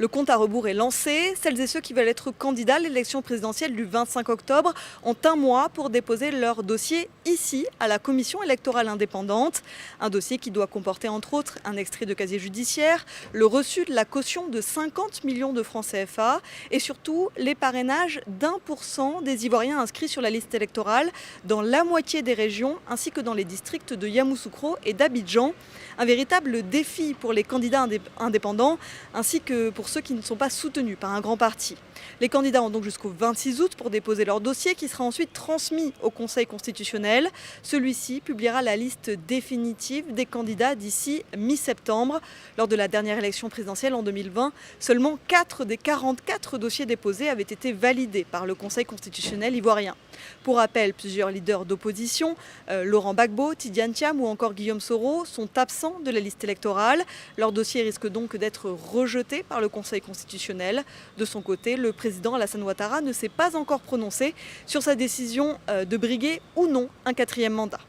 Le compte à rebours est lancé. Celles et ceux qui veulent être candidats à l'élection présidentielle du 25 octobre ont un mois pour déposer leur dossier ici, à la commission électorale indépendante. Un dossier qui doit comporter entre autres un extrait de casier judiciaire, le reçu de la caution de 50 millions de francs CFA et surtout les parrainages d'1% des Ivoiriens inscrits sur la liste électorale dans la moitié des régions ainsi que dans les districts de Yamoussoukro et d'Abidjan. Un véritable défi pour les candidats indépendants ainsi que pour ceux qui ne sont pas soutenus par un grand parti. Les candidats ont donc jusqu'au 26 août pour déposer leur dossier qui sera ensuite transmis au Conseil constitutionnel. Celui-ci publiera la liste définitive des candidats d'ici mi-septembre. Lors de la dernière élection présidentielle en 2020, seulement 4 des 44 dossiers déposés avaient été validés par le Conseil constitutionnel ivoirien. Pour rappel, plusieurs leaders d'opposition, Laurent Gbagbo, Tidiane Thiam ou encore Guillaume Soro, sont absents de la liste électorale. Leur dossier risque donc d'être rejeté par le Conseil constitutionnel. De son côté, le président Alassane Ouattara ne s'est pas encore prononcé sur sa décision de briguer ou non un 4e mandat.